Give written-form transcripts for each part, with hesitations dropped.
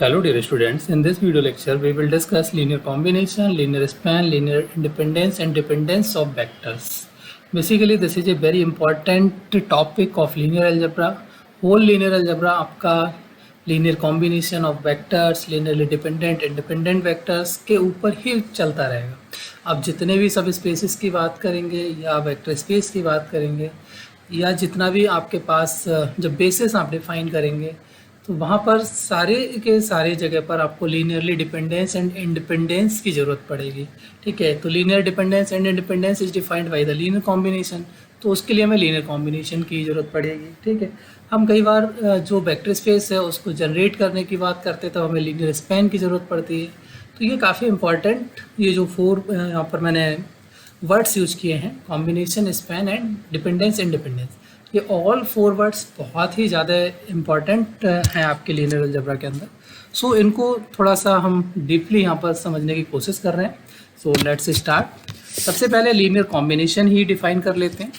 Hello dear students, in this video lecture we will discuss linear combination, linear span, linear independence and dependence of vectors. Basically this is a very important topic of linear algebra. Whole linear algebra आपका linear combination of vectors, linearly dependent, independent vectors के ऊपर ही चलता रहेगा. आप जितने भी सब spaces की बात करेंगे या वेक्टर स्पेस की बात करेंगे या जितना भी आपके पास जब बेसिस आप डिफाइन करेंगे तो वहाँ पर सारे के सारे जगह पर आपको लीनियरली डिपेंडेंस एंड इंडिपेंडेंस की ज़रूरत पड़ेगी. ठीक है, तो linear dependence and independence is defined by the linear combination. तो उसके लिए हमें लीनियर कॉम्बिनेशन की ज़रूरत पड़ेगी. ठीक है, हम कई बार जो वेक्टर स्पेस है उसको जनरेट करने की बात करते हैं तो हमें लीनियर स्पैन की ज़रूरत पड़ती है. तो ये काफ़ी इंपॉर्टेंट ये जो फोर यहाँ पर मैंने वर्ड्स यूज किए हैं, combination, span and dependence, independence, ये ऑल फोर वर्ड्स बहुत ही ज़्यादा इम्पॉर्टेंट हैं आपके लीनियर अलजेब्रा के अंदर. सो इनको थोड़ा सा हम डीपली यहाँ पर समझने की कोशिश कर रहे हैं. So let's start. सबसे पहले लीनियर कॉम्बिनेशन ही डिफाइन कर लेते हैं.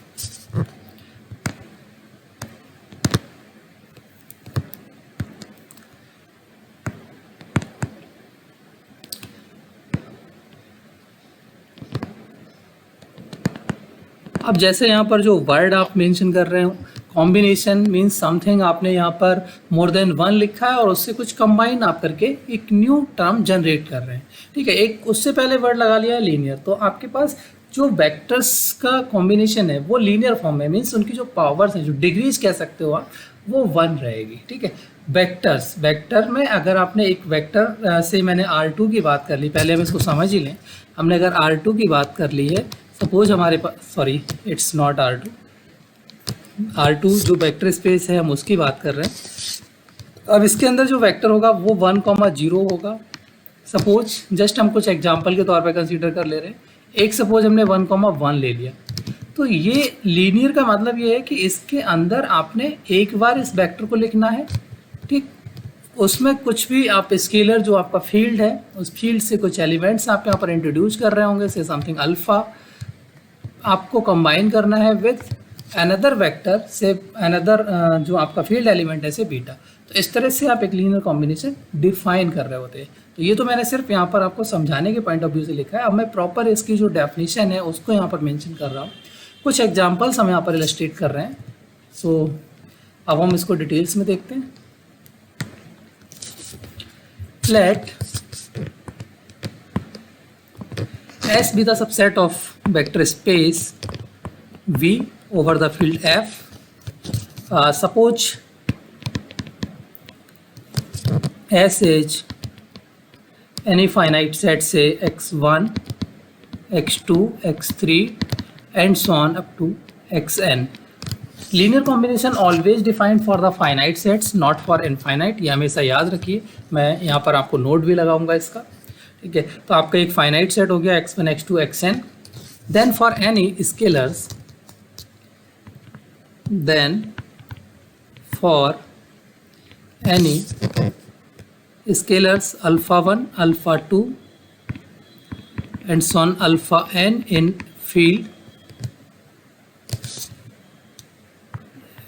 अब जैसे यहाँ पर जो वर्ड आप मेंशन कर रहे हो, कॉम्बिनेशन मीन्स समथिंग, आपने यहाँ पर मोर देन वन लिखा है और उससे कुछ कंबाइन आप करके एक न्यू टर्म जनरेट कर रहे हैं. ठीक है, एक उससे पहले वर्ड लगा लिया है लीनियर. तो आपके पास जो वेक्टर्स का कॉम्बिनेशन है वो लीनियर फॉर्म में, मीन्स उनकी जो पावर्स हैं, जो डिग्रीज कह सकते हो आप, वो वन रहेगी. ठीक है, वेक्टर्स, वेक्टर में अगर आपने एक वेक्टर से मैंने R2 की बात कर ली, पहले हम इसको समझ ही लें. हमने अगर R2 की बात कर ली है, सपोज हमारे पास, सॉरी इट्स नॉट R2 जो वेक्टर स्पेस है हम उसकी बात कर रहे हैं. अब इसके अंदर जो वेक्टर होगा वो 1,0 होगा. सपोज जस्ट हम कुछ एग्जांपल के तौर पे कंसीडर कर ले रहे हैं. एक सपोज हमने 1,1 ले लिया. तो ये लीनियर का मतलब ये है कि इसके अंदर आपने एक बार इस वेक्टर को लिखना है. ठीक, उसमें कुछ भी आप स्केलर जो आपका फील्ड है उस फील्ड से कुछ एलिमेंट्स आप यहाँ पर इंट्रोड्यूस कर रहे होंगे, से समथिंग अल्फा, आपको कंबाइन करना है विद अनदर वेक्टर से अनदर जो आपका फील्ड एलिमेंट है से बीटा. तो इस तरह से आप एक लीनियर कॉम्बिनेशन डिफाइन कर रहे होते हैं. तो ये तो मैंने सिर्फ यहाँ पर आपको समझाने के पॉइंट ऑफ व्यू से लिखा है. अब मैं प्रॉपर इसकी जो डेफिनेशन है उसको यहाँ पर मेंशन कर रहा हूँ. कुछ एग्जांपल्स हम यहाँ पर इलस्ट्रेट कर रहे हैं. सो अब हम इसको डिटेल्स में देखते हैं. Let S be the subset of vector space V over the field F. Suppose S is any finite set, say x1, x2, x3 and so on up to xn. Linear combination always defined for the finite sets, not for infinite. ये हमेशा याद रखिए. मैं यहाँ पर आपको note भी लगाऊंगा इसका. ठीक है, तो आपका एक फाइनाइट सेट हो गया x1, x2, xn. Then for any scalars, then for any scalars alpha 1, alpha 2 and so on alpha n in field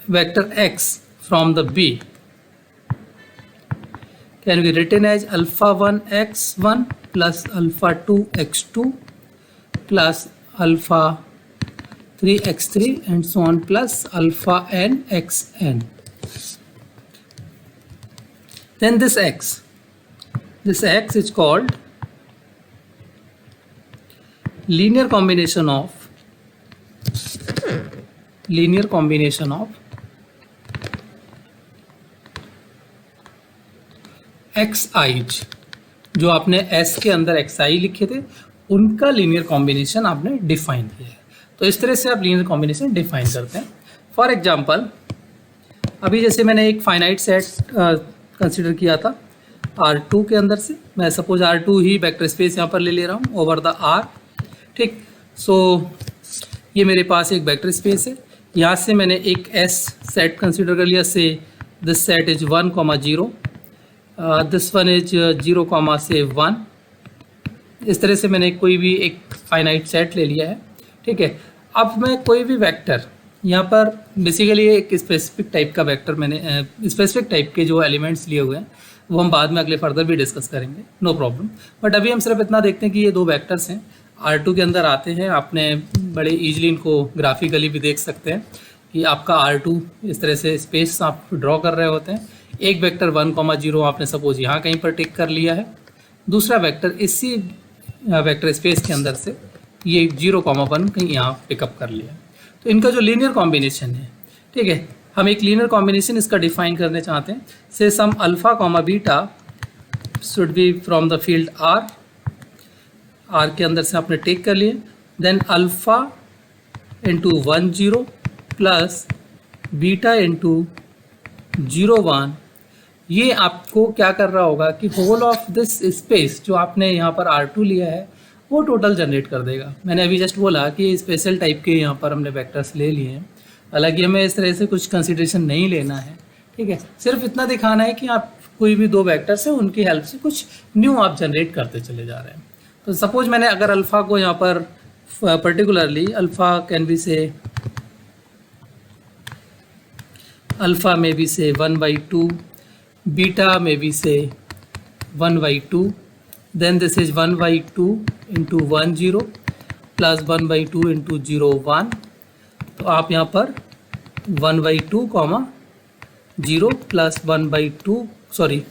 vector x from the B can be written as alpha 1 x1 plus alpha 2 x2 plus alpha 3 x3 and so on plus alpha n xn. Then this x is called linear combination of xi, जो आपने s के अंदर xi लिखे थे उनका linear combination आपने define किया है. तो इस तरह से आप लीनियर कॉम्बिनेशन डिफाइन करते हैं. फॉर एग्जांपल, अभी जैसे मैंने एक फाइनाइट सेट कंसिडर किया था R2 के अंदर से, मैं सपोज R2 ही वेक्टर स्पेस यहाँ पर ले रहा हूँ ओवर द R. ठीक, सो ये मेरे पास एक वेक्टर स्पेस है. यहाँ से मैंने एक S सेट कंसिडर कर लिया. से this set is 1,0, this one is 0,1. इस तरह से मैंने कोई भी एक फाइनाइट सेट ले लिया है. ठीक है, अब मैं कोई भी वेक्टर यहाँ पर बेसिकली एक स्पेसिफिक टाइप का वेक्टर मैंने स्पेसिफिक टाइप के जो एलिमेंट्स लिए हुए हैं वो हम बाद में अगले फर्दर भी डिस्कस करेंगे, नो प्रॉब्लम। बट अभी हम सिर्फ इतना देखते हैं कि ये दो वेक्टर्स हैं, R2 के अंदर आते हैं। आपने बड़े ईजिली इनको ग्राफिकली भी देख सकते हैं कि आपका R2 इस तरह से स्पेस आप ड्रॉ कर रहे होते हैं। एक वेक्टर 1,0 आपने सपोज यहाँ कहीं पर टिक कर लिया है, दूसरा वेक्टर इसी वेक्टर स्पेस के अंदर से ये 0,1 कहीं यहाँ पिकअप कर लिया। तो इनका जो लीनियर कॉम्बिनेशन है, ठीक है, हम एक लीनियर कॉम्बिनेशन इसका डिफाइन करने चाहते हैं। Say some alpha comma beta should be from the field R के अंदर से आपने टेक कर लिए, then alpha into 1,0 plus beta into 0,1। ये आपको क्या कर रहा होगा कि होल ऑफ दिस स्पेस जो आपने यहाँ पर R2 लिया है वो टोटल जनरेट कर देगा। मैंने अभी जस्ट बोला कि स्पेशल टाइप के यहाँ पर हमने वेक्टर्स ले लिए हैं, हालांकि हमें इस तरह से कुछ कंसिडरेशन नहीं लेना है, ठीक है। सिर्फ इतना दिखाना है कि आप कोई भी दो वेक्टर्स हैं उनकी हेल्प से कुछ न्यू आप जनरेट करते चले जा रहे हैं। तो सपोज मैंने अगर अल्फ़ा को यहाँ पर पर्टिकुलरली अल्फ़ा कैन बी से अल्फ़ा में बी से 1/2, बीटा में बी से 1/2, then this is 1/2 into 1,0 plus 1/2 into 0,1। तो आप यहाँ पर 1/2 0 plus 1/2 sorry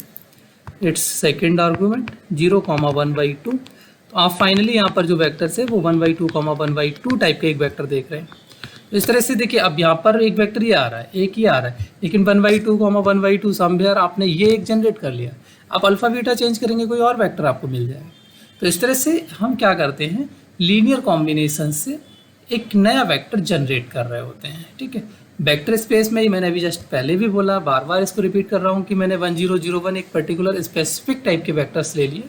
it's second argument 0,1/2। तो आप फाइनली यहाँ पर जो वेक्टर्स है वो 1/2 1/2 टाइप के एक वेक्टर देख रहे हैं। तो इस तरह से देखिए अब यहाँ पर एक वेक्टर ये आ रहा है, एक ही आ रहा है, लेकिन 1/2 1/2 समवेयर आपने ये एक जनरेट कर लिया। आप अल्फ़ा बीटा चेंज करेंगे कोई और वेक्टर आपको मिल जाएगा। तो इस तरह से हम क्या करते हैं, लीनियर कॉम्बिनेशन से एक नया वेक्टर जनरेट कर रहे होते हैं, ठीक है। वेक्टर स्पेस में ही मैंने अभी जस्ट पहले भी बोला, बार बार इसको रिपीट कर रहा हूँ कि मैंने 1,0 एक पर्टिकुलर स्पेसिफिक टाइप के वेक्टर्स ले लिए,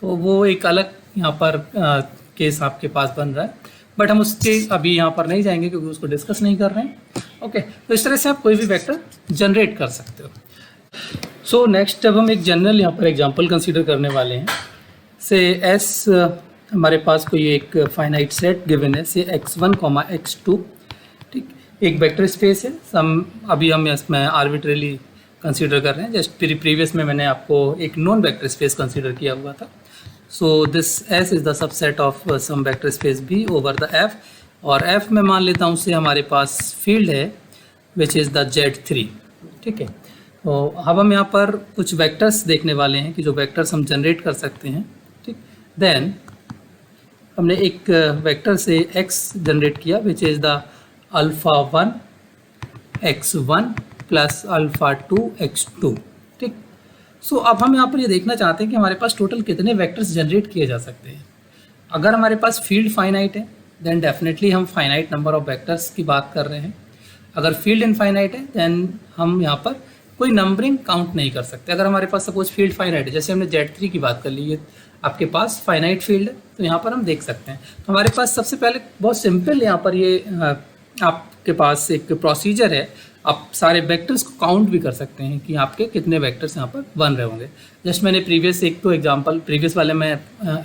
तो वो एक अलग यहाँ पर केस आपके पास बन रहा है, बट हम उसके अभी यहाँ पर नहीं जाएंगे क्योंकि उसको डिस्कस नहीं कर रहे हैं। ओके, तो इस तरह से आप कोई भी वेक्टर जनरेट कर सकते हो। सो नेक्स्ट अब हम एक जनरल यहाँ पर एग्जांपल कंसीडर करने वाले हैं। से एस हमारे पास कोई एक फाइनाइट सेट गिवन है, से x1, x2, ठीक, एक वेक्टर स्पेस है। सम अभी हम इसमें आर्बिट्रेली कंसीडर कर रहे हैं, जस्ट प्रीवियस में मैंने आपको एक नॉन वेक्टर स्पेस कंसीडर किया हुआ था। So this S is the subset of some vector space B over the F, और F में मान लेता हूँ से हमारे पास फील्ड है विच इज़ द Z3, ठीक है। तो अब हम यहाँ पर कुछ वेक्टर्स देखने वाले हैं कि जो वेक्टर्स हम जनरेट कर सकते हैं, ठीक। देन हमने एक वेक्टर से x जनरेट किया which is the alpha 1 x1 plus alpha 2 x2, ठीक। सो अब हम यहाँ पर ये देखना चाहते हैं कि हमारे पास टोटल कितने वेक्टर्स जनरेट किए जा सकते हैं। अगर हमारे पास फील्ड फाइनाइट है देन डेफिनेटली हम फाइनाइट नंबर ऑफ वेक्टर्स की बात कर रहे हैं। अगर फील्ड इनफाइनाइट है देन हम यहाँ पर कोई नंबरिंग काउंट नहीं कर सकते। अगर हमारे पास सपोज फील्ड फाइनाइट है, जैसे हमने Z3 की बात कर ली, ये आपके पास फाइनाइट फील्ड है, तो यहाँ पर हम देख सकते हैं। तो हमारे पास सबसे पहले बहुत सिंपल यहाँ पर ये आपके पास एक प्रोसीजर है, आप सारे वेक्टर्स को काउंट भी कर सकते हैं कि आपके कितने वेक्टर्स यहाँ पर बन रहे होंगे। जस्ट मैंने प्रीवियस एक तो एग्जांपल, प्रीवियस वाले में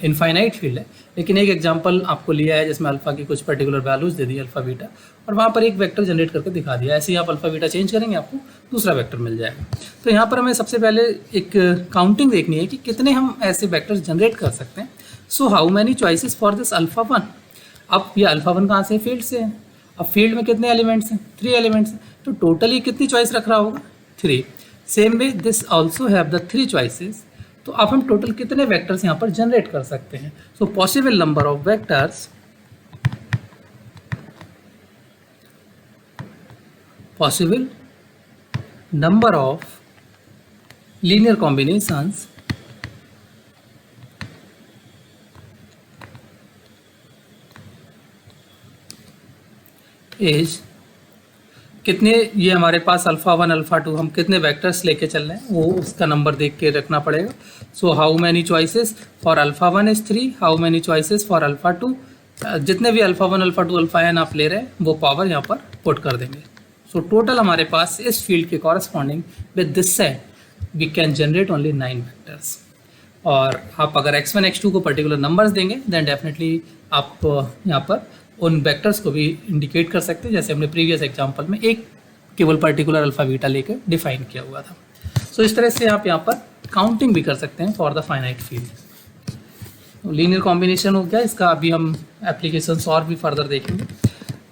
इनफाइनाइट फील्ड है, लेकिन एक एग्जांपल आपको लिया है जिसमें अल्फ़ा की कुछ पर्टिकुलर वैल्यूज दे दी अल्फ़ा बीटा, और वहाँ पर एक वेक्टर जनरेट करके दिखा दिया। ऐसे ही आप अल्फ़ा बीटा चेंज करेंगे आपको दूसरा वेक्टर मिल जाएगा। तो यहाँ पर हमें सबसे पहले एक काउंटिंग देखनी है कि कितने हम ऐसे वेक्टर्स जनरेट कर सकते हैं। So how many choices for this alpha 1। अब ये अल्फ़ा 1 कहाँ से, फील्ड से है। अब फील्ड में कितने एलिमेंट्स हैं, 3 एलिमेंट्स हैं, तो टोटली कितनी चॉइस रख रहा होगा, 3। Same way this also have the 3 choices. तो अब हम टोटल कितने वेक्टर्स यहाँ पर जनरेट कर सकते हैं। So possible number of vectors, possible number of linear combinations is, कितने ये हमारे पास अल्फ़ा 1 अल्फ़ा 2 हम कितने वेक्टर्स लेके चल रहे हैं वो उसका नंबर देख के रखना पड़ेगा। So how many choices for alpha 1 is 3, how many choices for alpha 2, जितने भी अल्फ़ा 1 अल्फ़ा 2 अल्फ़ा n आप ले रहे हैं वो पावर यहाँ पर पुट कर देंगे। सो टोटल हमारे पास इस फील्ड के corresponding with this set we can generate only 9 vectors. और आप अगर x1 x2 को पर्टिकुलर नंबर्स देंगे देन डेफिनेटली आप यहाँ पर उन वेक्टर्स को भी इंडिकेट कर सकते हैं, जैसे हमने प्रीवियस एग्जांपल में एक केवल पर्टिकुलर अल्फा बीटा लेकर डिफाइन किया हुआ था। सो इस तरह से आप यहाँ पर काउंटिंग भी कर सकते हैं for the finite field. Linear combination हो गया, इसका अभी हम एप्लीकेशंस और भी फर्दर देखेंगे।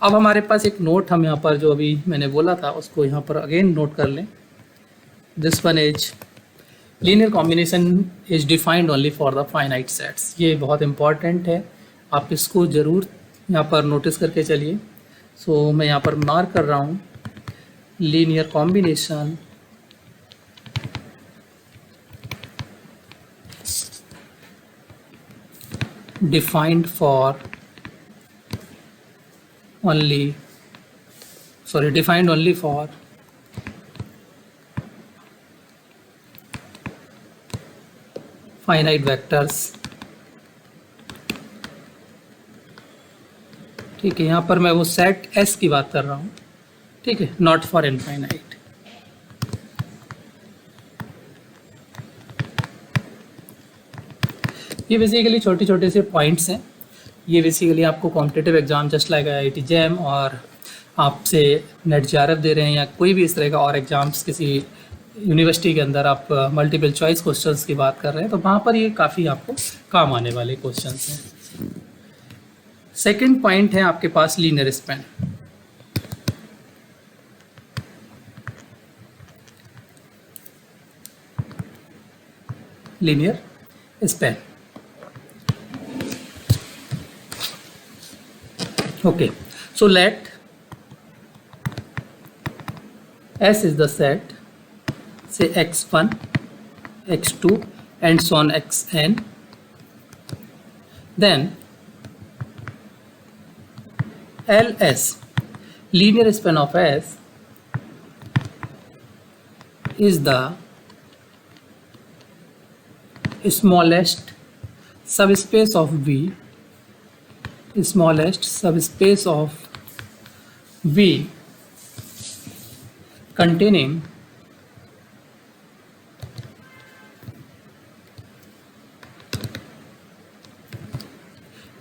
अब हमारे पास एक नोट, हम यहाँ पर जो अभी मैंने बोला था उसको यहाँ पर अगेन नोट कर लें। This one is linear combination is defined only for the finite sets. ये बहुत इंपॉर्टेंट है, आप इसको ज़रूर यहाँ पर नोटिस करके चलिए। सो मैं यहाँ पर मार्क कर रहा हूँ linear combination defined for only defined only for finite vectors। ठीक है, यहाँ पर मैं वो सेट S की बात कर रहा हूँ, ठीक है, नॉट फॉर इनफाइनाइट। ये बेसिकली छोटे छोटे से पॉइंट्स हैं। ये बेसिकली आपको competitive exam just like IIT jam और आपसे नेट JRF दे रहे हैं या कोई भी इस तरह का और एग्जाम्स किसी यूनिवर्सिटी के अंदर आप मल्टीपल चॉइस क्वेश्चंस की बात कर रहे हैं, तो वहाँ पर ये काफ़ी आपको काम आने वाले क्वेश्चंस हैं। सेकंड पॉइंट है आपके पास linear span. Linear span, okay, so let S is the set, say x1 x2 and so on xn, then LS, linear span of S, is the smallest subspace of V, smallest subspace of V containing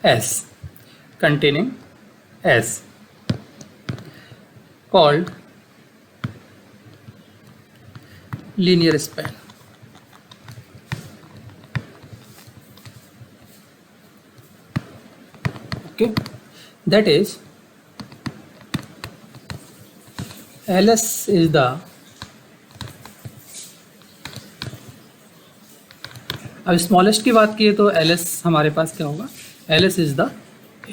S, containing S, called linear span। Okay, that is LS is the, अब smallest की बात किए तो LS हमारे पास क्या होगा, LS is the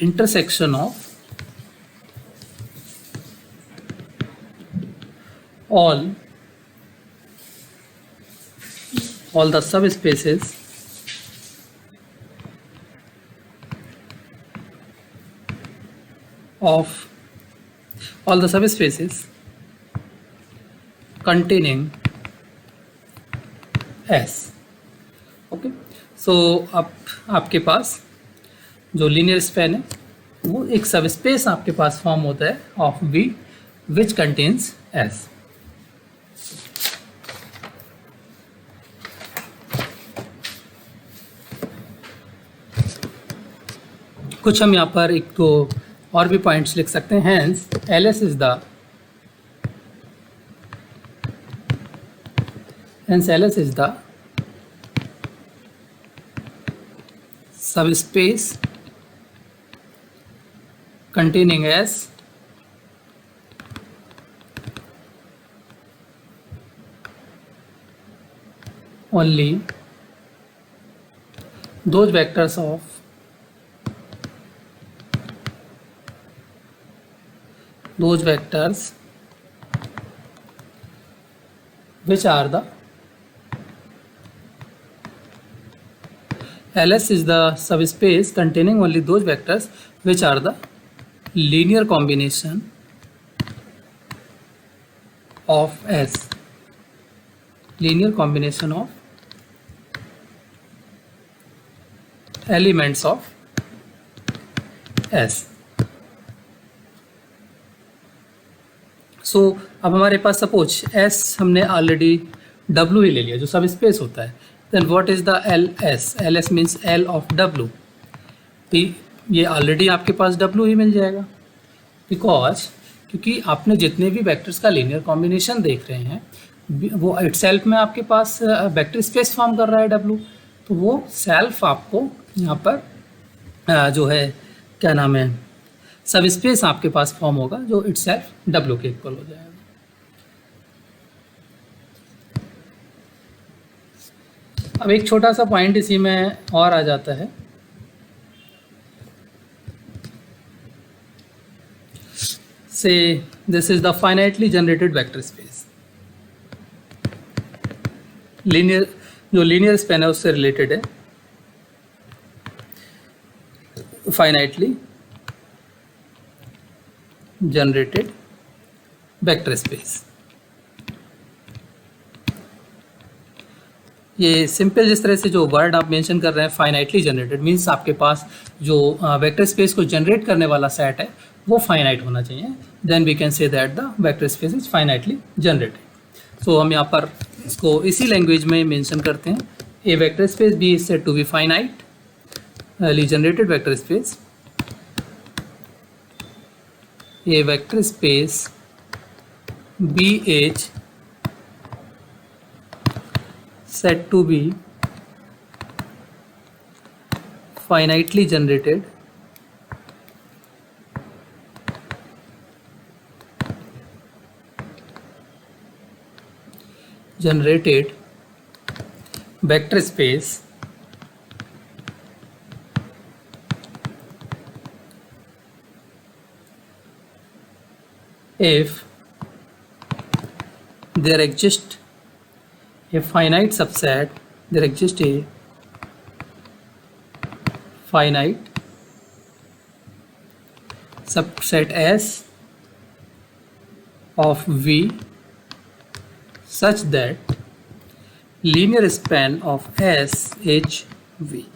intersection of all the subspaces of all the subspaces containing S। Okay, so अब आपके पास जो लीनियर स्पैन है वो एक सबस्पेस आपके पास फॉर्म होता है of V which contains S। कुछ हम यहाँ पर एक तो और भी पॉइंट्स लिख सकते हैं। Hence LS is the subspace containing S only those vectors which are the LS is the subspace containing only those vectors which are the linear combination of S, linear combination of elements of S। So अब हमारे पास suppose S हमने already W ही ले लिया जो subspace होता है, then what is the LS? LS means L of W। ये ऑलरेडी आपके पास W ही मिल जाएगा, क्योंकि आपने जितने भी वेक्टर्स का लीनियर कॉम्बिनेशन देख रहे हैं वो इटसेल्फ में आपके पास वेक्टर स्पेस फॉर्म कर रहा है W, तो वो सेल्फ आपको यहाँ पर जो है क्या नाम है सब स्पेस आपके पास फॉर्म होगा जो इटसेल्फ W के इक्वल हो जाएगा। अब एक छोटा सा पॉइंट इसी में और आ जाता है, से this is the finitely generated vector space. Linear जो लीनियर स्पेन है उससे रिलेटेड है, फाइनाइटली जनरेटेड वेक्टर स्पेस। ये सिंपल जिस तरह से जो वर्ड आप मेंशन कर रहे हैं फाइनाइटली जनरेटेड मीन्स आपके पास जो वेक्टर स्पेस को जनरेट करने वाला सेट है वो फाइनाइट होना चाहिए, then we can say that the vector space is finitely generated. So हम यहाँ पर इसको इसी लैंग्वेज में मेंशन करते हैं, a vector space B is said to be finitely generated vector space, a vector space B is said to be finitely generated vector space if there exists a finite subset, there exists a finite subset S of V such that linear span of S is V,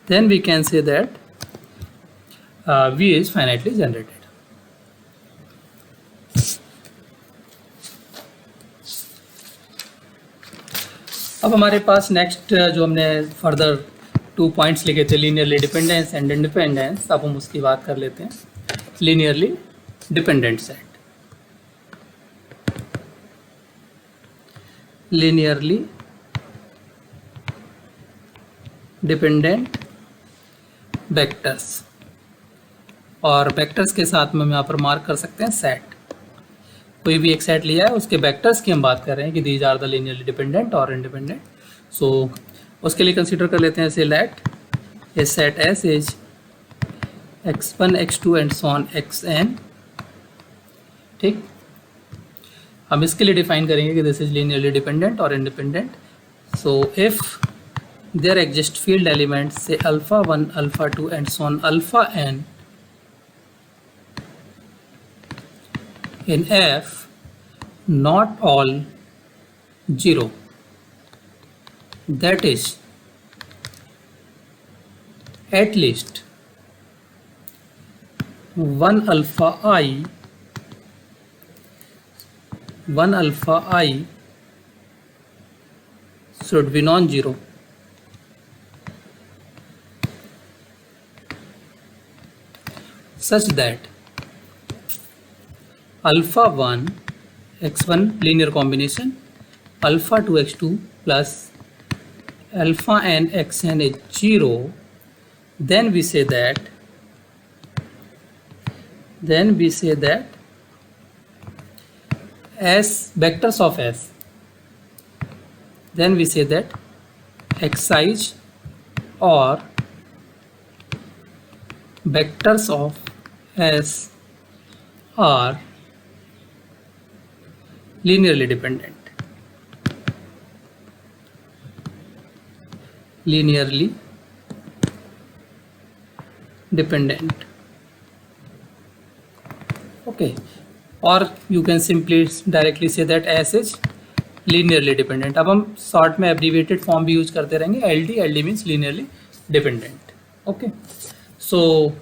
then we can say that V is finitely generated. अब हमारे पास next जो हमने further 2 points लिखे थे, linearly dependence and independence, अब हम उसकी बात कर लेते हैं। Linearly dependent set, linearly dependent vectors, और वेक्टर्स के साथ में हम यहाँ पर मार्क कर सकते हैं सेट। कोई भी एक सेट लिया है उसके वेक्टर्स की हम बात कर रहे हैं कि these are the linearly dependent और इंडिपेंडेंट। सो उसके लिए कंसीडर कर लेते हैं say let a set S is x1 x2 and so on xn। ठीक, हम इसके लिए डिफाइन करेंगे कि दिस इज लीनियरली डिपेंडेंट और independent. So if there exist field elements say alpha 1 alpha 2 and so on alpha n in F, not all 0, that is at least 1 alpha I should be non-zero, such that alpha 1 x1 linear combination alpha 2 x2 plus alpha n xn is 0, then we say that S vectors of S, then we say that xi or vectors of S are linearly dependent, linearly dependent. Okay, or you can simply directly say that S is linearly dependent. अब हम short में abbreviated form भी use करते रहेंगे, LD means linearly dependent. Okay, so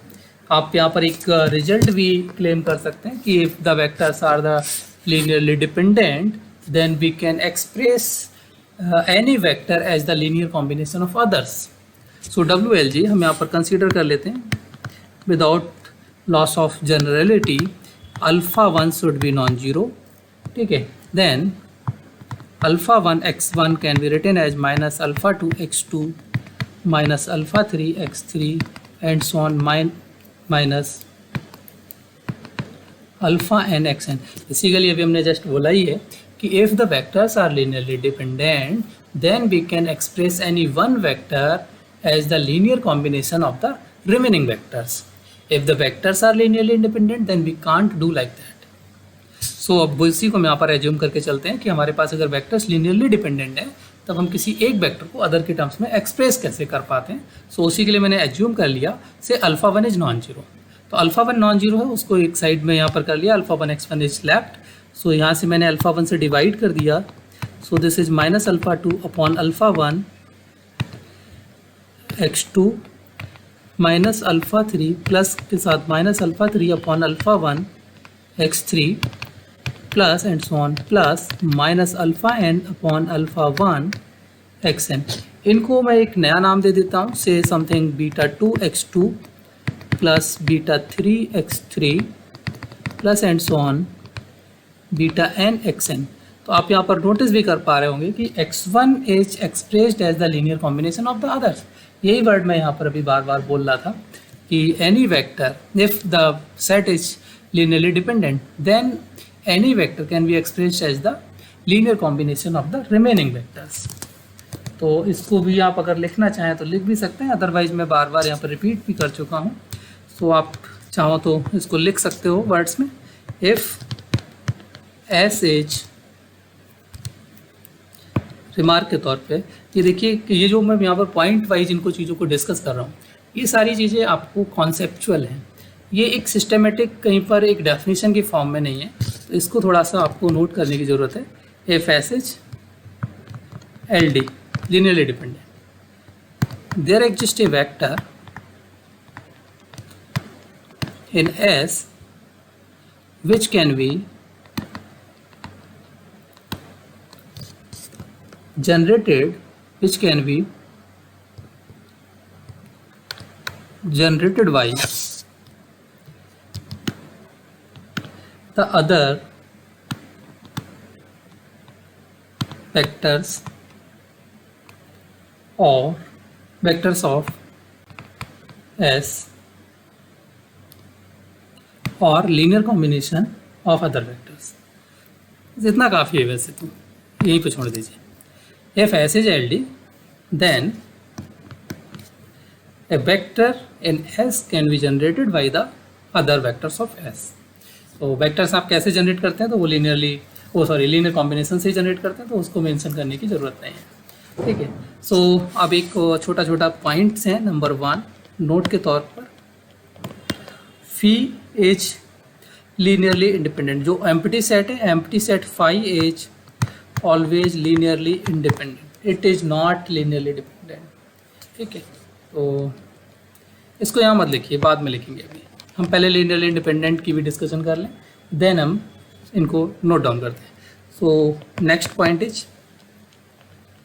आप यहाँ पर एक रिजल्ट भी क्लेम कर सकते हैं कि if the vectors are the linearly dependent, then we can express any vector as the linear combination of others. So WLG हम यहाँ पर कंसीडर कर लेते हैं without loss of generality alpha 1 should be non zero, ठीक है। Then alpha 1 x1 can be written as minus alpha 2 x2 minus alpha 3 x3 and so on minus alpha n xn। Basically अभी हमने just बोला ही है कि if the vectors are linearly dependent then we can express any one vector as the linear combination of the remaining vectors. If the vectors are linearly independent then we can't do like that. So अब इसी को हम यहाँ पर assume करके चलते हैं कि हमारे पास अगर वेक्टर्स लीनियरली डिपेंडेंट है तब हम किसी एक वेक्टर को अदर के टर्म्स में एक्सप्रेस कैसे कर पाते हैं। सो उसी के लिए मैंने एज्यूम कर लिया से अल्फ़ा 1 इज नॉन जीरो, तो अल्फ़ा 1 नॉन जीरो है उसको एक साइड में यहाँ पर कर लिया, अल्फ़ा 1 x1 इज लेफ्ट। सो यहाँ से मैंने अल्फ़ा 1 से डिवाइड कर दिया, so this is minus alpha 2 upon alpha 1 x2 minus alpha 3 plus के साथ minus alpha 3 upon alpha 1 x3 plus and so on plus minus alpha n upon alpha 1 xn। इनको मैं एक नया नाम दे देता हूँ, से something beta 2 x2 plus beta 3 x3 plus and so on beta n xn। तो आप यहाँ पर नोटिस भी कर पा रहे होंगे कि x1 is expressed as the linear combination of the others. यही वर्ड मैं यहाँ पर अभी बार बार बोल रहा था कि any vector if the set is linearly dependent then any vector can be expressed as the linear combination of the remaining vectors. तो इसको भी आप अगर लिखना चाहें तो लिख भी सकते हैं, अदरवाइज मैं बार बार यहाँ पर रिपीट भी कर चुका हूँ। तो आप चाहो तो इसको लिख सकते हो वर्ड्स में, इफ़ एस एच रिमार्क के तौर पे ये देखिए कि ये जो मैं यहाँ पर पॉइंट वाइज इनको चीज़ों को डिस्कस कर रहा हूँ ये सारी चीज़ें आपको कॉन्सेप्चुअल हैं, ये एक सिस्टमेटिक कहीं पर एक डेफिनेशन की फॉर्म में नहीं है, तो इसको थोड़ा सा आपको नोट करने की ज़रूरत है। If S H L D linearly dependent, there exists a vector in S which can be generated by the other vectors or vectors of S और linear combination of other vectors. इतना काफ़ी है वैसे तो, यहीं पे छोड़ दीजिए। If S is L D then a vector in S can be generated by the other vectors of S. तो वेक्टर्स आप कैसे जनरेट करते हैं तो वो लीनियर कॉम्बिनेशन से ही जनरेट करते हैं, तो उसको मेंशन करने की ज़रूरत नहीं है, ठीक है। सो अब एक छोटा छोटा पॉइंट्स हैं। नंबर 1 नोट के तौर पर, फी इज लीनियरली इंडिपेंडेंट। जो एम्प्टी सेट है, empty set phi is always linearly independent, it is not linearly dependent, ठीक है। तो इसको यहाँ मत लिखिए, बाद में लिखेंगे, अभी हम पहले लीनियरली इंडिपेंडेंट की भी डिस्कशन कर लें, देन हम इनको नोट डाउन करते हैं। So next point is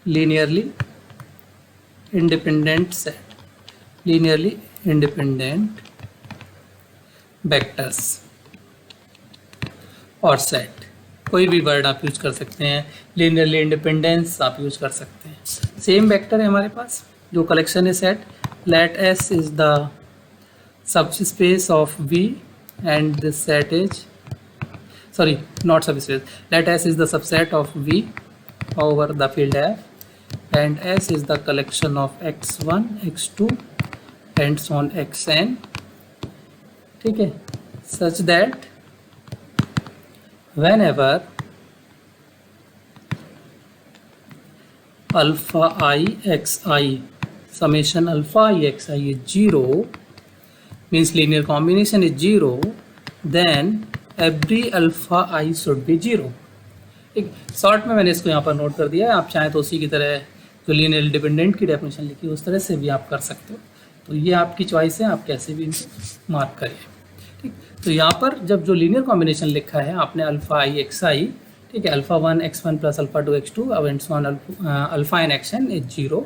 linearly independent set, linearly independent vectors और सेट, कोई भी वर्ड आप यूज कर सकते हैं, linearly independence आप यूज कर सकते हैं। सेम वेक्टर है हमारे पास, जो कलेक्शन है set, let S is the subspace of V and this set is, sorry not subspace, let S is the subset of V over the field F and S is the collection of x1, x2 and so on xn, ठीक है, such that whenever alpha I xi summation alpha I xi is 0 means linear combination is 0, then every alpha I should be 0। एक short में मैंने इसको यहाँ पर note कर दिया है, आप चाहें तो उसी की तरह जो लीनियर डिपेंडेंट की डेफिनेशन लिखी उस तरह से भी आप कर सकते हो, तो ये आपकी चॉइस है, आप कैसे भी इनको मार्क करें, ठीक। तो यहाँ पर जब जो लीनियर कॉम्बिनेशन लिखा है आपने अल्फ़ा आई एक्स आई, ठीक है, alpha 1 x1 plus alpha 2 x2 अब and so on alpha N action is 0,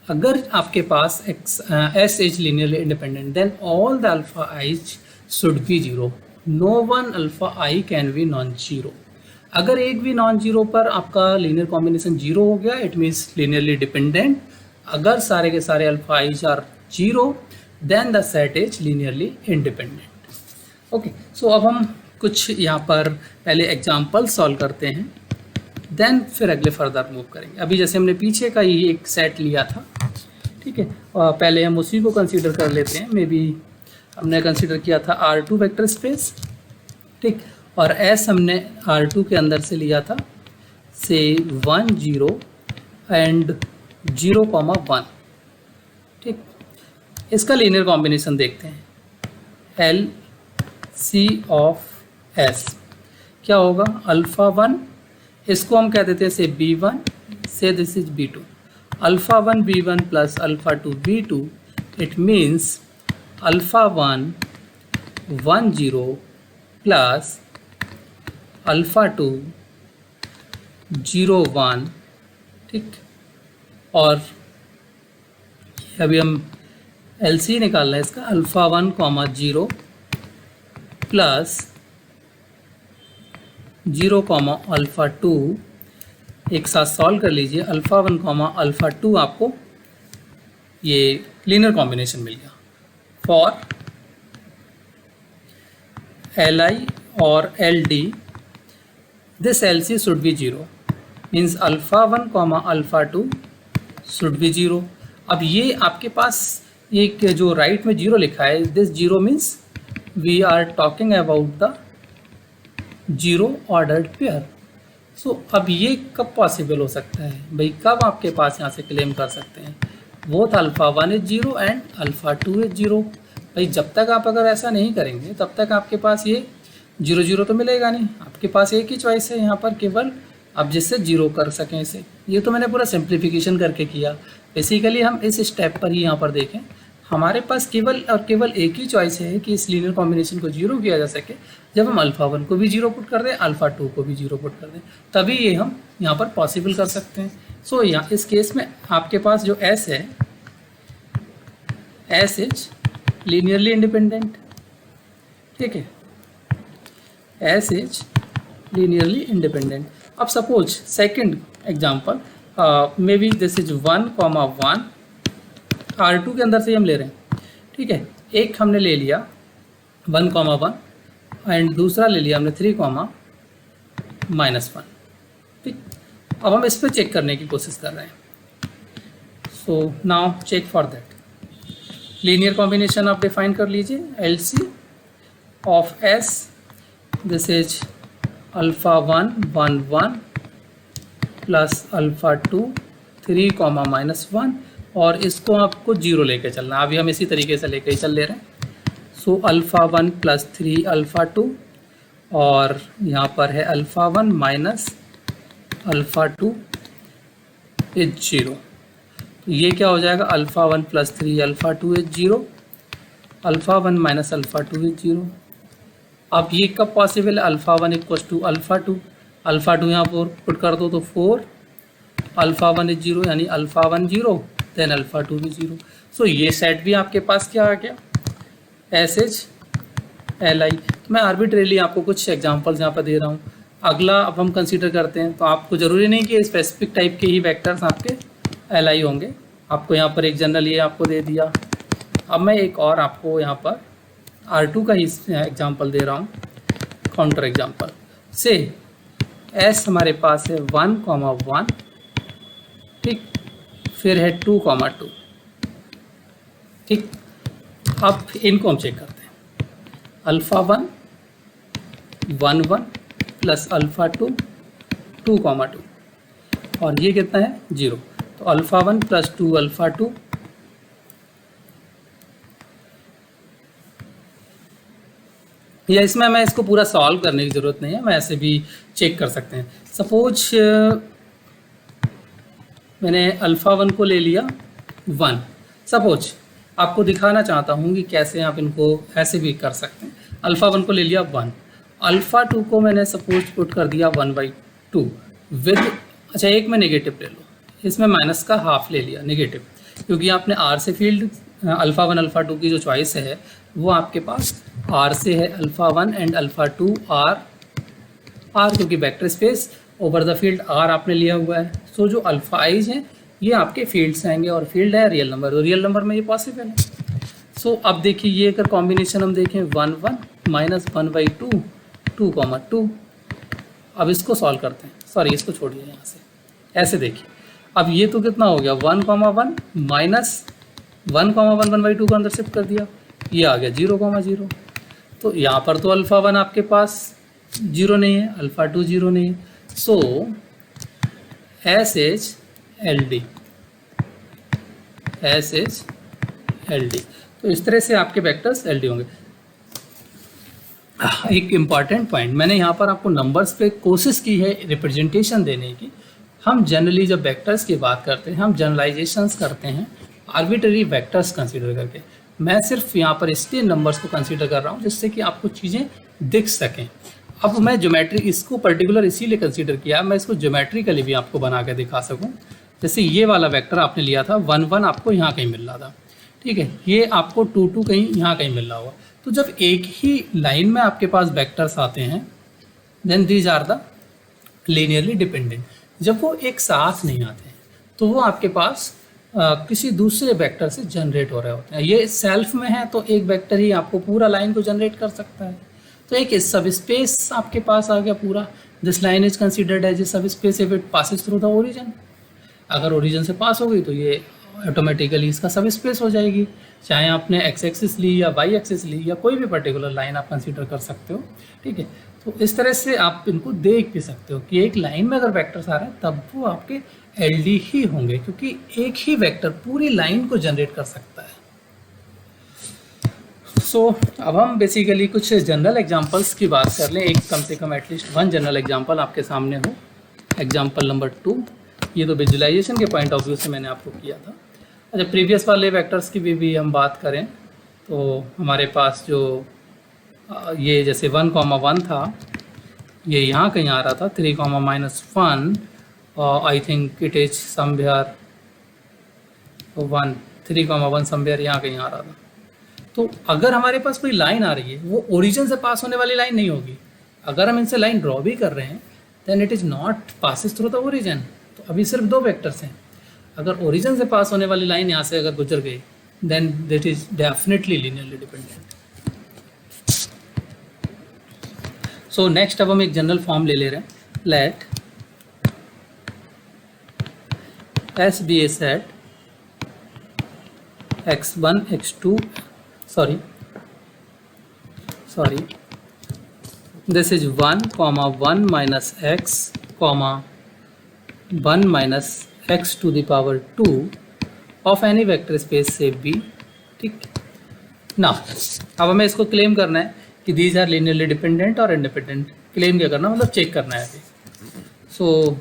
अगर आपके पास S H linearly independent then all the alpha i's should be zero, no one alpha I can be non zero. अगर एक भी non zero पर आपका linear combination zero हो गया, इट मीन्स लीनियरली डिपेंडेंट। अगर सारे के सारे alpha i's are zero then the set is linearly independent. Okay, so अब हम कुछ यहाँ पर पहले एग्जाम्पल सॉल्व करते हैं, देन फिर अगले फर्दर मूव करेंगे। अभी जैसे हमने पीछे का ही एक सेट लिया था, ठीक है, और पहले हम उसी को कंसीडर कर लेते हैं। मे बी हमने कंसीडर किया था R2 वेक्टर स्पेस, ठीक, और S हमने R2 के अंदर से लिया था से 1 0 एंड 0,1, ठीक। इसका लीनियर कॉम्बिनेशन देखते हैं, एल सी ऑफ एस क्या होगा, अल्फ़ा 1, इसको हम कह देते हैं से B1, से this is B2, alpha 1 B1 plus alpha 2 B2, it means alpha 1 1 0 plus alpha 2 0 1, ठीक। और अभी हम LC निकालना है इसका, अल्फ़ा 1 0 प्लस 0 अल्फ़ा 2, एक साथ सॉल्व कर लीजिए। अल्फ़ा 1 अल्फ़ा 2 आपको ये लीनियर कॉम्बिनेशन मिल गया फॉर LI और LD, this LC should be zero, means alpha 1 alpha 2 should be zero. अब ये आपके पास एक जो राइट में जीरो लिखा है, this zero means we are talking about the zero ordered pair. So अब ये कब पॉसिबल हो सकता है भाई, कब आपके पास यहाँ से क्लेम कर सकते हैं, वो था alpha 1 is zero and alpha 2 is zero. भाई जब तक आप अगर ऐसा नहीं करेंगे तब तक आपके पास ये जीरो जीरो तो मिलेगा नहीं। आपके पास एक ही चॉइस है यहाँ पर, केवल आप जिससे जीरो कर सकें इसे। ये तो मैंने पूरा सिंप्लीफिकेशन करके किया। बेसिकली हम इस स्टेप पर ही यहाँ पर देखें, हमारे पास केवल और केवल एक ही चॉइस है कि इस लीनियर कॉम्बिनेशन को जीरो किया जा सके, जब हम अल्फ़ा 1 को भी जीरो पुट कर दें, अल्फ़ा 2 को भी जीरो पुट कर दें, तभी ये हम यहाँ पर पॉसिबल कर सकते हैं। सो यहाँ इस केस में आपके पास जो S है, S इज लीनियरली इंडिपेंडेंट, ठीक है, S इज लीनियरली इंडिपेंडेंट। अब suppose second example, may be this is 1,1, R2 के अंदर से हम ले रहे हैं, ठीक है। एक हमने ले लिया 1,1 एंड दूसरा ले लिया हमने 3,-1, ठीक। अब हम इस पर चेक करने की कोशिश कर रहे हैं। So now check for that, linear combination आप डिफाइन कर लीजिए, LC of S, this is alpha 1 1 1 plus alpha 2 3,-1, और इसको आपको जीरो लेके चलना। अभी हम इसी तरीके से लेके ही चल ले रहे हैं। सो अल्फ़ा 1 प्लस 3 अल्फ़ा 2, और यहाँ पर है alpha 1 minus alpha 2 is zero. तो ये क्या हो जाएगा, alpha 1 plus 3 alpha 2 is zero, alpha 1 minus alpha 2 is zero. अब ये कब पॉसिबल है, alpha 1 equals to alpha 2, alpha 2 यहाँ पर पुट कर दो तो 4, अल्फ़ा 1 इज जीरो, यानी अल्फ़ा 1 जीरो देन अल्फ़ा 2 भी जीरो। सो ये सेट भी आपके पास क्या आ गया, S इज LI। मैं आर्बिट्रेरली आपको कुछ एग्जांपल्स यहाँ पर दे रहा हूँ। अगला अब हम कंसीडर करते हैं, तो आपको ज़रूरी नहीं कि स्पेसिफिक टाइप के ही वेक्टर्स आपके LI होंगे। आपको यहाँ पर एक जनरल ये आपको दे दिया। अब मैं एक और आपको यहाँ पर R2 का ही एग्जांपल दे रहा हूँ, काउंटर एग्जांपल से S हमारे पास है 1,1, ठीक, फिर है 2,2, ठीक। अब इनको हम चेक करते हैं, अल्फ़ा 1 1 1 प्लस अल्फ़ा 2 2,2, और ये कितना है, जीरो। तो अल्फ़ा 1 प्लस 2 अल्फ़ा 2, या इसमें मैं इसको पूरा सॉल्व करने की ज़रूरत नहीं है, मैं ऐसे भी चेक कर सकते हैं। सपोज मैंने अल्फ़ा 1 को ले लिया 1, सपोज आपको दिखाना चाहता हूँ कि कैसे आप इनको ऐसे भी कर सकते हैं। अल्फ़ा 1 को ले लिया 1, अल्फ़ा 2 को मैंने सपोज पुट कर दिया 1/2 विद, अच्छा एक में नेगेटिव ले लो, इसमें माइनस का हाफ ले लिया नेगेटिव, क्योंकि आपने आर से field alpha one alpha two की जो चॉइस है वो आपके पास आर से है, alpha one and alpha two are क्योंकि vector space over the field R आपने लिया हुआ है। सो जो अल्फ़ा आइज हैं ये आपके फील्ड से आएंगे और फील्ड है रियल नंबर, तो रियल नंबर में ये पॉसिबल है। सो अब देखिए ये अगर कॉम्बिनेशन हम देखें 1 1 माइनस 1/2 2, अब इसको सॉल्व करते हैं, सॉरी इसको छोड़िए यहाँ से, ऐसे देखिए अब ये तो कितना हो गया 1 1 माइनस 1 1 1/2 को अंदर शिफ्ट कर दिया, ये आ गया 0 0। तो यहाँ पर तो अल्फ़ा वन आपके पास 0 नहीं है, अल्फ़ा टू 0 नहीं है, सो SH LD। तो इस तरह से आपके वेक्टर्स LD होंगे। एक इम्पॉर्टेंट पॉइंट, मैंने यहाँ पर आपको नंबर्स पे कोशिश की है रिप्रेजेंटेशन देने की। हम जनरली जब वेक्टर्स की बात करते हैं हम जनरलाइजेशंस करते हैं आर्बिट्ररी वेक्टर्स कंसीडर करके। मैं सिर्फ यहाँ पर इसलिए नंबर्स को कंसीडर कर रहा हूँ जिससे कि आपको चीज़ें दिख सकें। अब मैं ज्योमेट्री इसको पर्टिकुलर इसीलिए कंसीडर किया, मैं इसको ज्योमेट्रिकली भी आपको बना के दिखा सकूँ। जैसे ये वाला वेक्टर आपने लिया था 1 1 आपको यहाँ कहीं मिल रहा था, ठीक है, ये आपको 2 2 कहीं यहाँ कहीं मिल रहा होगा। तो जब एक ही लाइन में आपके पास वेक्टर्स आते हैं then these are the linearly dependent. जब वो एक साथ नहीं आते हैं तो वो आपके पास किसी दूसरे वेक्टर से जनरेट हो रहे होते हैं। ये सेल्फ में है तो एक वेक्टर ही आपको पूरा लाइन को जनरेट कर सकता है। तो एक सब स्पेस आपके पास आ गया पूरा। This line is considered as a sub space if it passes through the origin. अगर ओरिजिन से पास हो गई तो ये ऑटोमेटिकली इसका सब स्पेस हो जाएगी, चाहे आपने एक्स एक्सिस ली या वाई एक्सिस ली या कोई भी पर्टिकुलर लाइन आप कंसीडर कर सकते हो, ठीक है। तो इस तरह से आप इनको देख भी सकते हो कि एक लाइन में अगर वेक्टर्स आ रहे हैं तब वो आपके LD ही होंगे, क्योंकि एक ही वेक्टर पूरी लाइन को जनरेट कर सकता है। सो अब हम बेसिकली कुछ जनरल एग्जांपल्स की बात कर लें, एक कम से कम एटलीस्ट वन जनरल एग्जांपल आपके सामने हो। एग्जांपल नंबर 2, ये तो विजुलाइजेशन के पॉइंट ऑफ व्यू से मैंने आपको किया था। अच्छा, प्रीवियस वाले वेक्टर्स की भी हम बात करें तो हमारे पास जो ये जैसे 1 1 था, ये यहाँ कहीं आ रहा था 3 -1 और I think it is somewhere 1 3 1 somewhere यहाँ कहीं आ रहा था। तो अगर हमारे पास कोई लाइन आ रही है वो ओरिजिन से पास होने वाली लाइन नहीं होगी। अगर हम इनसे लाइन ड्रॉ भी कर रहे हैं then it is not passes through the origin. तो अभी सिर्फ दो वेक्टर्स हैं, अगर ओरिजिन से पास होने वाली लाइन यहाँ से अगर गुजर गई then that is definitely linearly dependent. So next अब हम एक जनरल फॉर्म ले रहे हैं, let S be a set x1 x2 sorry this is 1 1 minus x 1 minus x to the power 2 of any vector space say B, ठीक ना। अब हमें इसको क्लेम करना है कि दीज आर लीनियरली डिपेंडेंट और इंडिपेंडेंट। क्लेम क्या करना मतलब चेक करना है अभी। सो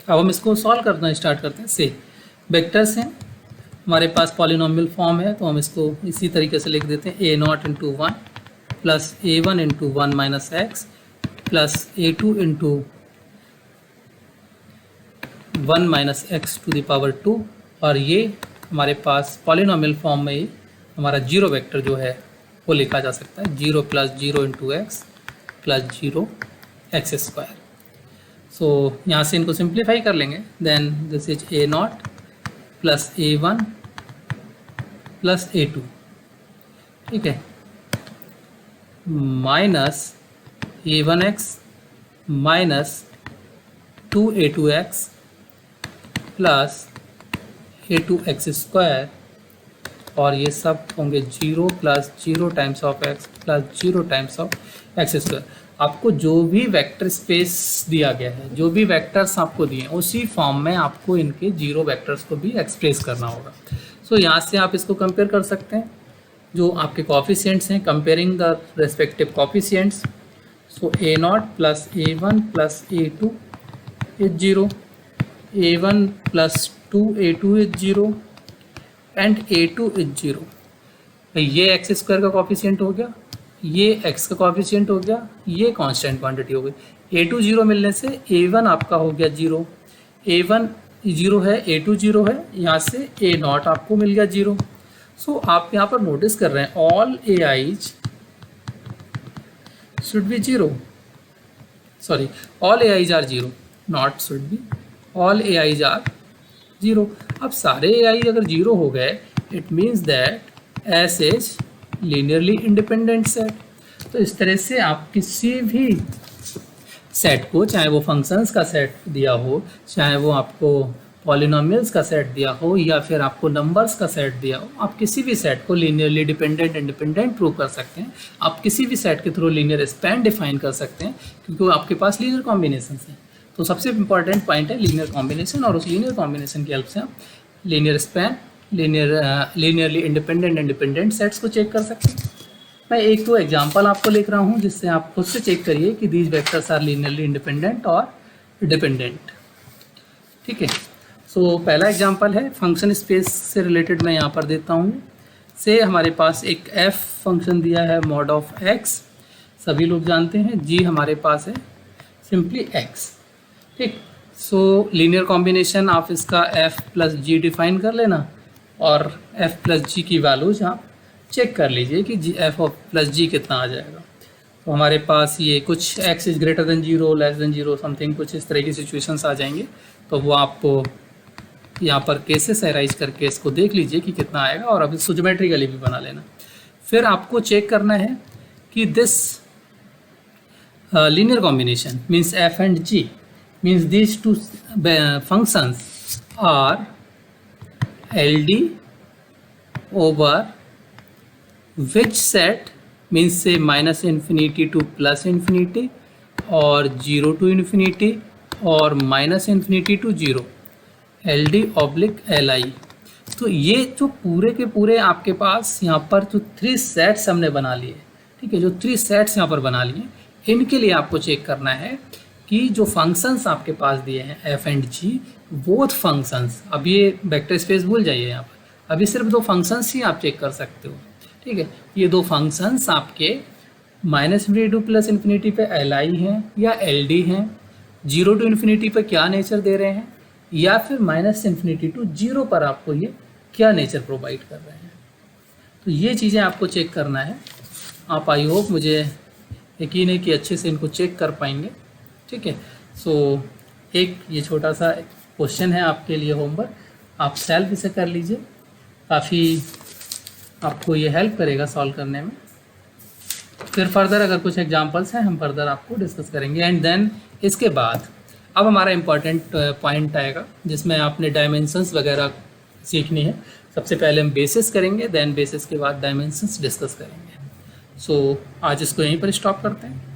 अब हम इसको सॉल्व करना स्टार्ट करते हैं। से वेक्टर्स हैं हमारे पास, पॉलिनोमियल फॉर्म है तो हम इसको इसी तरीके से लिख देते हैं a0 into 1 plus a1 into 1 minus x plus a2 into 1 minus x to the power 2। और ये हमारे पास पॉलिनोमियल फॉर्म में हमारा जीरो वेक्टर जो है वो लिखा जा सकता है 0 plus 0 into x plus 0 x square. So यहाँ से इनको सिंप्लीफाई कर लेंगे, then this is a0 plus a1 plus a2, ठीक है, minus a1x minus 2a2x plus a2x square, और ये सब होंगे 0 plus 0 times of x plus 0 times of x square. आपको जो भी वेक्टर स्पेस दिया गया है, जो भी वेक्टर्स आपको दिए हैं उसी फॉर्म में आपको इनके जीरो वेक्टर्स को भी एक्सप्रेस करना होगा। सो यहाँ से आप इसको कंपेयर कर सकते हैं, जो आपके कॉफिशिएंट्स हैं, comparing the respective coefficients. So a0 plus a1 plus a2 is 0, a1 plus 2a2 is 0 and a2 is 0। ये एक्स स्क्वायर का कॉफिशिएंट हो गया, ये x का कॉफिशिएंट हो गया, ये कांस्टेंट क्वांटिटी हो गई। a2 0 मिलने से a1 आपका हो गया 0, a1 जीरो है, A2 जीरो है, यहाँ से A0 आपको मिल गया जीरो। सो आप यहाँ पर नोटिस कर रहे हैं all AIs should be zero, sorry all AIs are zero, not should be, all AIs are zero. अब सारे AI अगर जीरो हो गए it means that S is linearly independent set. तो इस तरह से आप किसी भी सेट को, चाहे वो फंक्शंस का सेट दिया हो, चाहे वो आपको पॉलिनोमियल्स का सेट दिया हो, या फिर आपको नंबर्स का सेट दिया हो, आप किसी भी सेट को लीनियरली डिपेंडेंट इंडिपेंडेंट प्रूव कर सकते हैं। आप किसी भी सेट के थ्रू लीनियर स्पैन डिफाइन कर सकते हैं क्योंकि आपके पास लीनियर कॉम्बिनेशन है। तो सबसे इंपॉर्टेंट पॉइंट है लीनियर कॉम्बिनेशन, और उस लीनियर कॉम्बिनेशन की हेल्प से आप linear span, linearly independent independent sets को चेक कर सकते हैं। मैं एक दो एग्जांपल आपको लिख रहा हूँ जिससे आप खुद से चेक करिए कि these vectors are linearly independent और डिपेंडेंट। ठीक है, सो पहला एग्जांपल है फंक्शन स्पेस से रिलेटेड, मैं यहाँ पर देता हूँ। से हमारे पास एक f फंक्शन दिया है मॉड ऑफ x, सभी लोग जानते हैं। g हमारे पास है सिंपली x। ठीक, सो लीनियर कॉम्बिनेशन आप इसका f प्लस जी डिफाइन कर लेना और f प्लस जी की वैल्यूज आप चेक कर लीजिए कि f ऑफ प्लस जी कितना आ जाएगा। तो हमारे पास ये कुछ x is greater than zero, less than zero, something कुछ इस तरह की सिचुएशंस आ जाएंगे। तो वो आपको यहाँ पर केसेस एराइज करके इसको देख लीजिए कि कितना आएगा, और अभी ज्योमेट्रिकली भी बना लेना। फिर आपको चेक करना है कि this linear combination means f and g means this two functions are LD over which set, means say minus infinity to plus infinity और 0 to infinity और minus infinity to 0, LD oblique LI। तो ये जो पूरे के पूरे आपके पास यहाँ पर जो 3 सेट्स हमने बना लिए, ठीक है, जो 3 सेट्स यहाँ पर बना लिए, इनके लिए आपको चेक करना है कि जो फंक्शंस आपके पास दिए हैं f and g, both functions, अब ये वेक्टर स्पेस भूल जाइए, यहाँ पर अभी सिर्फ 2 फंक्शंस ही आप चेक कर सकते हो। ठीक है, ये 2 फंक्शंस आपके minus infinity two plus infinity पे LI हैं या LD हैं, 0 टू इन्फिनिटी पे क्या नेचर दे रहे हैं, या फिर माइनस इन्फिनिटी टू 0 पर आपको ये क्या नेचर प्रोवाइड कर रहे हैं। तो ये चीज़ें आपको चेक करना है। आप आई होप, मुझे यकीन है कि अच्छे से इनको चेक कर पाएंगे। ठीक है, सो एक ये छोटा सा क्वेश्चन है आपके लिए होमवर्क, आप सेल्फ इसे कर लीजिए, काफ़ी आपको ये हेल्प करेगा सॉल्व करने में। फिर फर्दर अगर कुछ एग्जांपल्स हैं हम फर्दर आपको डिस्कस करेंगे। एंड देन इसके बाद अब हमारा इम्पॉर्टेंट पॉइंट आएगा जिसमें आपने डायमेंशंस वगैरह सीखनी है। सबसे पहले हम बेसिस करेंगे, देन बेसिस के बाद डायमेंशंस डिस्कस करेंगे। सो आज इसको यहीं पर स्टॉप करते हैं।